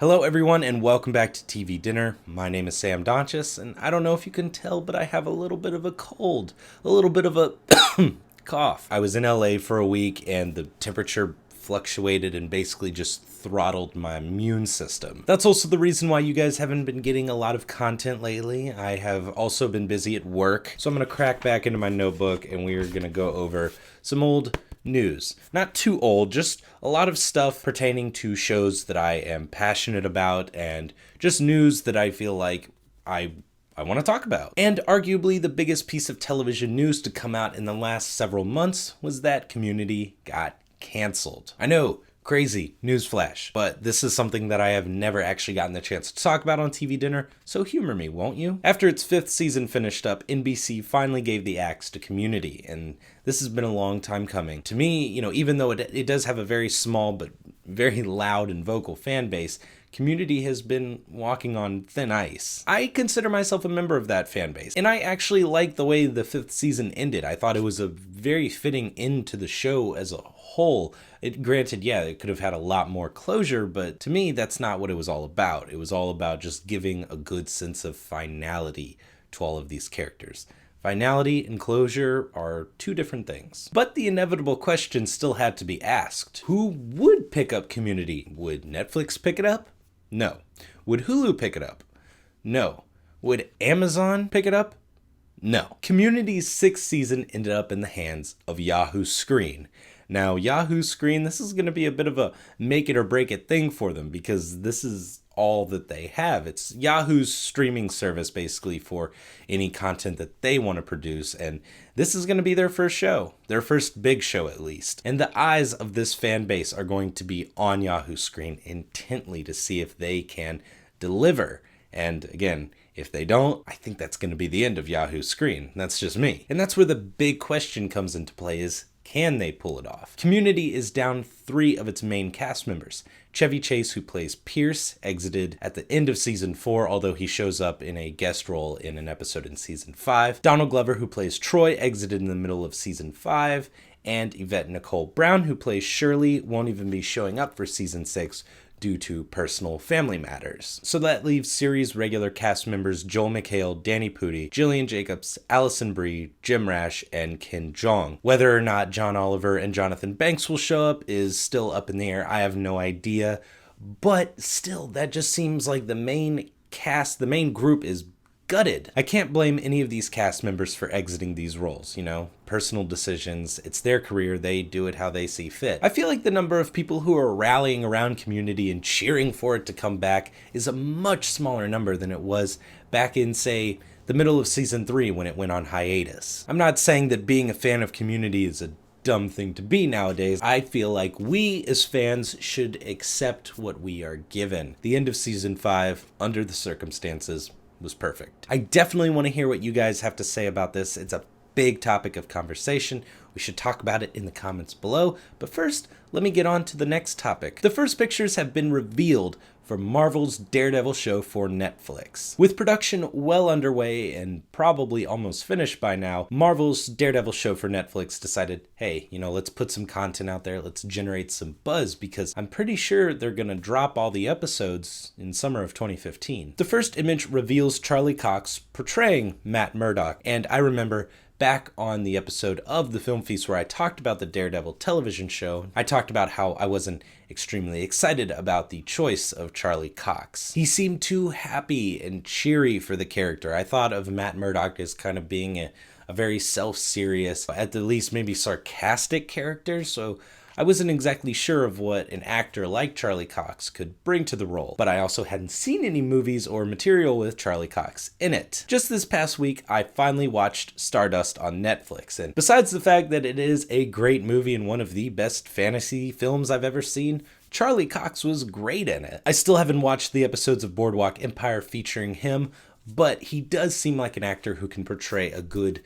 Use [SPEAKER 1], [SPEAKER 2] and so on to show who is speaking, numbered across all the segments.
[SPEAKER 1] Hello everyone and welcome back to TV Dinner. My name is Sam Donchis and I don't know if you can tell, but I have a little bit of a cold, a little bit of a cough. I was in LA for a week and the temperature fluctuated and basically just throttled my immune system. That's also the reason why you guys haven't been getting a lot of content lately. I have also been busy at work, so I'm going to crack back into my notebook and we're going to go over some old news. Not too old, just a lot of stuff pertaining to shows that I am passionate about and just news that I feel like I want to talk about. And arguably the biggest piece of television news to come out in the last several months was that Community got canceled. I know, crazy newsflash, but this is something that I have never actually gotten the chance to talk about on TV Dinner, so humor me, won't you? After its 5th season finished up, NBC finally gave the axe to Community, and this has been a long time coming. To me, even though it does have a very small but very loud and vocal fan base, Community has been walking on thin ice. I consider myself a member of that fan base, and I actually like the way the 5th season ended. I thought it was a very fitting end to the show as a whole. Granted, it could have had a lot more closure, but to me, that's not what it was all about. It was all about just giving a good sense of finality to all of these characters. Finality and closure are two different things. But the inevitable question still had to be asked. Who would pick up Community? Would Netflix pick it up? No. Would Hulu pick it up? No. Would Amazon pick it up? No. Community's 6th season ended up in the hands of Yahoo Screen. Now, Yahoo Screen, this is going to be a bit of a make it or break it thing for them because this is all that they have. It's Yahoo's streaming service basically for any content that they want to produce, and this is going to be their first show, their first big show at least. And the eyes of this fan base are going to be on Yahoo Screen intently to see if they can deliver. And again, if they don't, I think that's going to be the end of Yahoo Screen. That's just me. And that's where the big question comes into play is, can they pull it off? Community is down 3 of its main cast members. Chevy Chase, who plays Pierce, exited at the end of season 4, although he shows up in a guest role in an episode in season 5. Donald Glover, who plays Troy, exited in the middle of season 5. And Yvette Nicole Brown, who plays Shirley, won't even be showing up for season 6 due to personal family matters. So that leaves series regular cast members Joel McHale, Danny Pudi, Jillian Jacobs, Allison Brie, Jim Rash, and Ken Jeong. Whether or not John Oliver and Jonathan Banks will show up is still up in the air. I have no idea. But still, that just seems like the main cast, the main group is gutted. I can't blame any of these cast members for exiting these roles, personal decisions. It's their career. They do it how they see fit. I feel like the number of people who are rallying around Community and cheering for it to come back is a much smaller number than it was back in, say, the middle of season 3 when it went on hiatus. I'm not saying that being a fan of Community is a dumb thing to be nowadays. I feel like we as fans should accept what we are given. The end of season 5, under the circumstances, was perfect. I definitely want to hear what you guys have to say about this. It's a big topic of conversation. We should talk about it in the comments below. But first, let me get on to the next topic. The first pictures have been revealed for Marvel's Daredevil show for Netflix. With production well underway and probably almost finished by now, Marvel's Daredevil show for Netflix decided, hey, let's put some content out there, let's generate some buzz, because I'm pretty sure they're gonna drop all the episodes in summer of 2015. The first image reveals Charlie Cox portraying Matt Murdock, and I remember back on the episode of the Film Feast where I talked about the Daredevil television show, I talked about how I wasn't extremely excited about the choice of Charlie Cox. He seemed too happy and cheery for the character. I thought of Matt Murdock as kind of being a very self-serious, at the least maybe sarcastic character, so I wasn't exactly sure of what an actor like Charlie Cox could bring to the role, but I also hadn't seen any movies or material with Charlie Cox in it. Just this past week, I finally watched Stardust on Netflix, and besides the fact that it is a great movie and one of the best fantasy films I've ever seen, Charlie Cox was great in it. I still haven't watched the episodes of Boardwalk Empire featuring him, but he does seem like an actor who can portray a good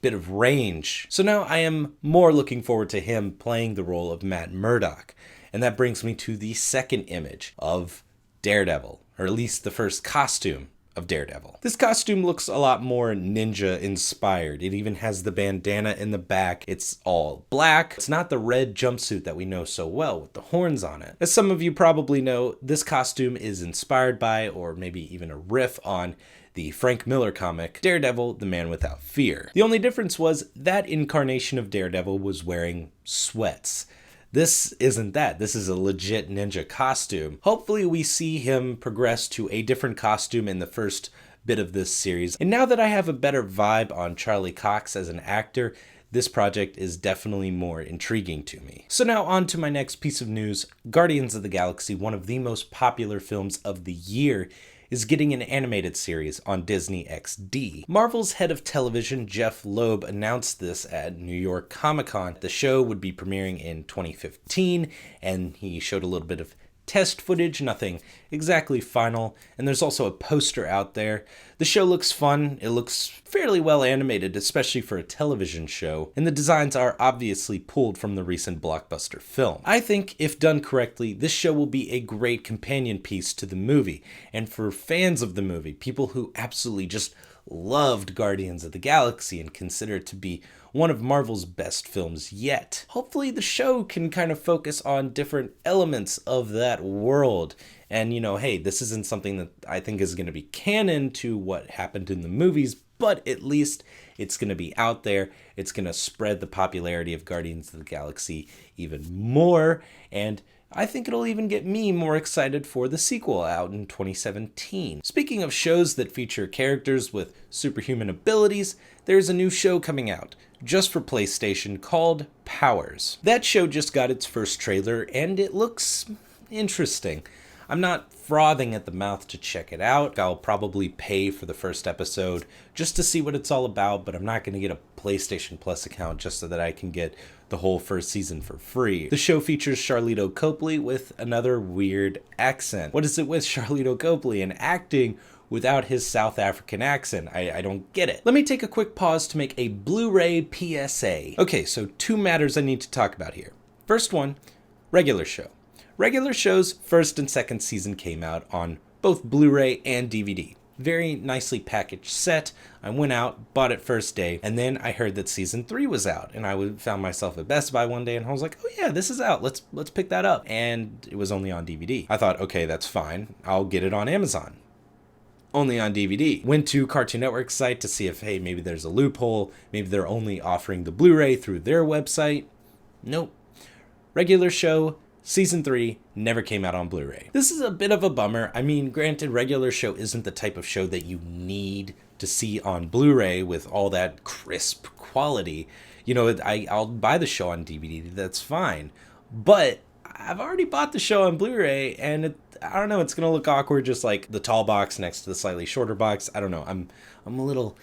[SPEAKER 1] bit of range. So now I am more looking forward to him playing the role of Matt Murdock. And that brings me to the second image of Daredevil, or at least the first costume of Daredevil. This costume looks a lot more ninja inspired. It even has the bandana in the back. It's all black. It's not the red jumpsuit that we know so well with the horns on it. As some of you probably know, this costume is inspired by, or maybe even a riff on, the Frank Miller comic, Daredevil, the Man Without Fear. The only difference was that incarnation of Daredevil was wearing sweats. This isn't that. This is a legit ninja costume. Hopefully we see him progress to a different costume in the first bit of this series. And now that I have a better vibe on Charlie Cox as an actor, this project is definitely more intriguing to me. So now on to my next piece of news. Guardians of the Galaxy, one of the most popular films of the year, is getting an animated series on Disney XD. Marvel's head of television, Jeff Loeb, announced this at New York Comic-Con. The show would be premiering in 2015, and he showed a little bit of test footage, nothing exactly final, and there's also a poster out there. The show looks fun, it looks fairly well animated, especially for a television show, and the designs are obviously pulled from the recent blockbuster film. I think, if done correctly, this show will be a great companion piece to the movie, and for fans of the movie, people who absolutely just loved Guardians of the Galaxy and consider it to be one of Marvel's best films yet. Hopefully the show can kind of focus on different elements of that world. And hey, this isn't something that I think is going to be canon to what happened in the movies, but at least it's going to be out there. It's going to spread the popularity of Guardians of the Galaxy even more, and I think it'll even get me more excited for the sequel out in 2017. Speaking of shows that feature characters with superhuman abilities, there's a new show coming out just for PlayStation called Powers. That show just got its first trailer and it looks interesting. I'm not frothing at the mouth to check it out. I'll probably pay for the first episode just to see what it's all about, but I'm not going to get a PlayStation Plus account just so that I can get the whole first season for free. The show features Charlito Copley with another weird accent. What is it with Charlito Copley and acting without his South African accent? I don't get it. Let me take a quick pause to make a Blu-ray PSA. Okay, so two matters I need to talk about here. First one, regular show. Regular show's first and second season came out on both Blu-ray and DVD. Very nicely packaged set. I went out, bought it first day, and then I heard that season 3 was out, and I found myself at Best Buy one day, and I was like, oh yeah, this is out. Let's pick that up. And it was only on DVD. I thought, okay, that's fine. I'll get it on Amazon. Only on DVD. Went to Cartoon Network's site to see if, hey, maybe there's a loophole. Maybe they're only offering the Blu-ray through their website. Nope. Regular show. Season 3 never came out on Blu-ray. This is a bit of a bummer. I mean, granted, regular show isn't the type of show that you need to see on Blu-ray with all that crisp quality. I'll buy the show on DVD, that's fine. But I've already bought the show on Blu-ray, and I don't know, it's gonna look awkward just like the tall box next to the slightly shorter box. I don't know, I'm a little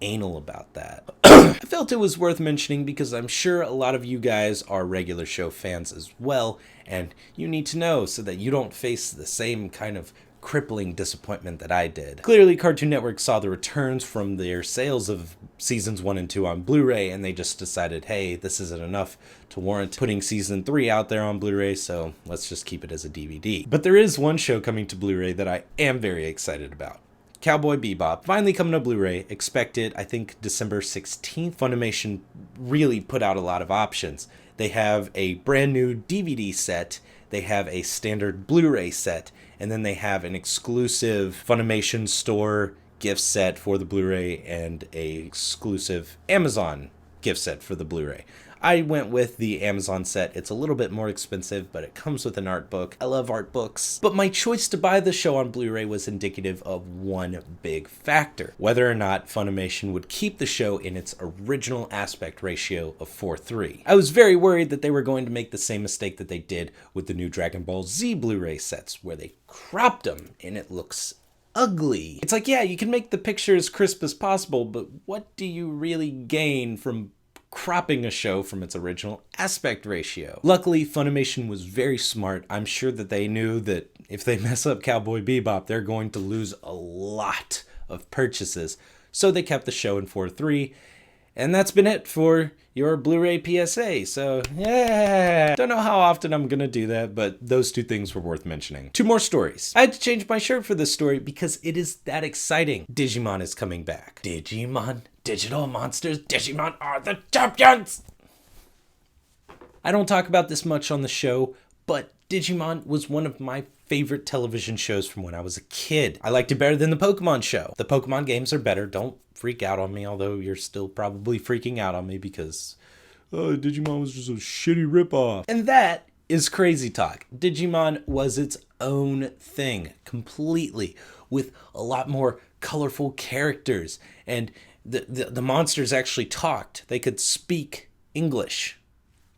[SPEAKER 1] anal about that. I felt it was worth mentioning because I'm sure a lot of you guys are regular show fans as well, and you need to know so that you don't face the same kind of crippling disappointment that I did. Clearly, Cartoon Network saw the returns from their sales of seasons 1 and 2 on Blu-ray, and they just decided, hey, this isn't enough to warrant putting season 3 out there on Blu-ray, so let's just keep it as a DVD. But there is one show coming to Blu-ray that I am very excited about. Cowboy Bebop, finally coming to Blu-ray, expected, I think, December 16th. Funimation really put out a lot of options. They have a brand new DVD set, they have a standard Blu-ray set, and then they have an exclusive Funimation store gift set for the Blu-ray and a exclusive Amazon gift set for the Blu-ray. I went with the Amazon set. It's a little bit more expensive, but it comes with an art book. I love art books. But my choice to buy the show on Blu-ray was indicative of one big factor: whether or not Funimation would keep the show in its original aspect ratio of 4:3. I was very worried that they were going to make the same mistake that they did with the new Dragon Ball Z Blu-ray sets, where they cropped them and it looks ugly. It's like, yeah, you can make the picture as crisp as possible, but what do you really gain from cropping a show from its original aspect ratio? Luckily, Funimation was very smart. I'm sure that they knew that if they mess up Cowboy Bebop, they're going to lose a lot of purchases. So they kept the show in 4:3, And that's been it for your Blu-ray PSA. So, yeah. Don't know how often I'm gonna do that, but those two things were worth mentioning. Two more stories. I had to change my shirt for this story because it is that exciting. Digimon is coming back. Digimon, digital monsters, Digimon are the champions! I don't talk about this much on the show, but Digimon was one of my favorite television shows from when I was a kid. I liked it better than the Pokemon show. The Pokemon games are better. Don't freak out on me, although you're still probably freaking out on me because Digimon was just a shitty ripoff. And that is crazy talk. Digimon was its own thing completely, with a lot more colorful characters, and the monsters actually talked. They could speak English.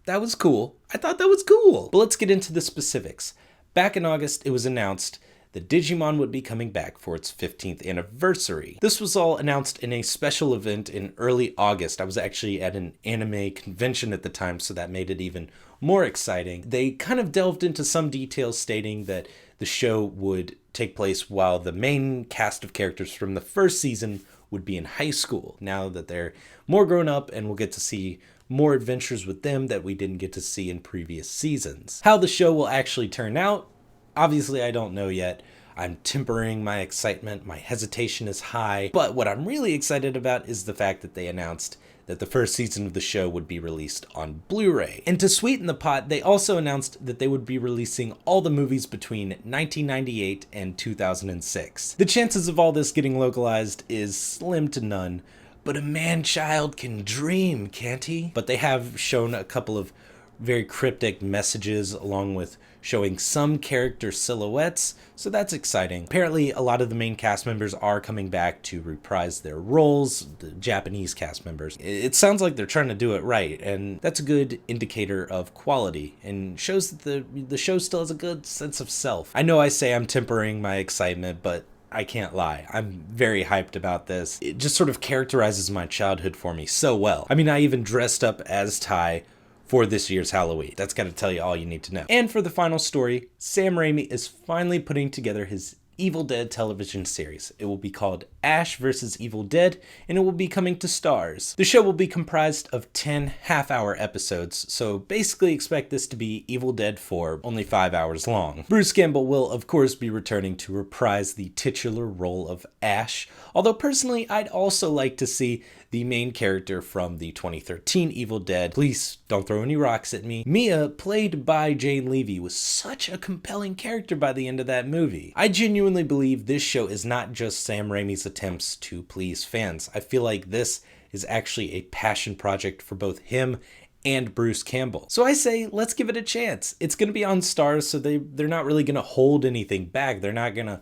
[SPEAKER 1] That was cool. I thought that was cool. But let's get into the specifics. Back in August, it was announced that Digimon would be coming back for its 15th anniversary. This was all announced in a special event in early August. I was actually at an anime convention at the time, so that made it even more exciting. They kind of delved into some details stating that the show would take place while the main cast of characters from the first season would be in high school. Now that they're more grown up, and we'll get to see more adventures with them that we didn't get to see in previous seasons. How the show will actually turn out, obviously I don't know yet. I'm tempering my excitement, my hesitation is high, but what I'm really excited about is the fact that they announced that the first season of the show would be released on Blu-ray. And to sweeten the pot, they also announced that they would be releasing all the movies between 1998 and 2006. The chances of all this getting localized is slim to none, but a man-child can dream, can't he? But they have shown a couple of very cryptic messages along with showing some character silhouettes, so that's exciting. Apparently, a lot of the main cast members are coming back to reprise their roles, the Japanese cast members. It sounds like they're trying to do it right, and that's a good indicator of quality and shows that the show still has a good sense of self. I know I say I'm tempering my excitement, but I can't lie. I'm very hyped about this. It just sort of characterizes my childhood for me so well. I mean, I even dressed up as Ty for this year's Halloween. That's got to tell you all you need to know. And for the final story, Sam Raimi is finally putting together his Evil Dead television series. It will be called Ash vs. Evil Dead, and it will be coming to Starz. The show will be comprised of 10 half-hour episodes, so basically expect this to be Evil Dead 4, only 5 hours long. Bruce Campbell will, of course, be returning to reprise the titular role of Ash, although personally, I'd also like to see the main character from the 2013 Evil Dead. Please don't throw any rocks at me. Mia, played by Jane Levy, was such a compelling character by the end of that movie. I genuinely believe this show is not just Sam Raimi's attempts to please fans. I feel like this is actually a passion project for both him and Bruce Campbell. So I say, let's give it a chance. It's going to be on Starz, so they're not really going to hold anything back. They're not going to,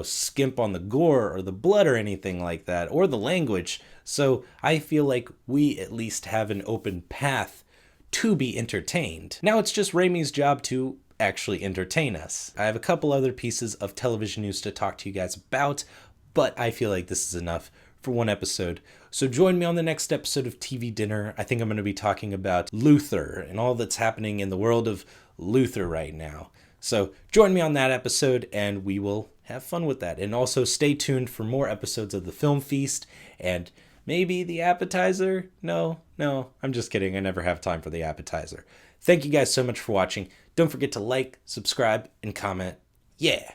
[SPEAKER 1] skimp on the gore or the blood or anything like that, or the language. So I feel like we at least have an open path to be entertained. Now it's just Raimi's job to actually entertain us. I have a couple other pieces of television news to talk to you guys about, but I feel like this is enough for one episode. So join me on the next episode of TV Dinner. I think I'm going to be talking about Luther and all that's happening in the world of Luther right now. So join me on that episode and we will have fun with that. And also stay tuned for more episodes of The Film Feast and maybe the appetizer. No, I'm just kidding. I never have time for the appetizer. Thank you guys so much for watching. Don't forget to like, subscribe, and comment. Yeah.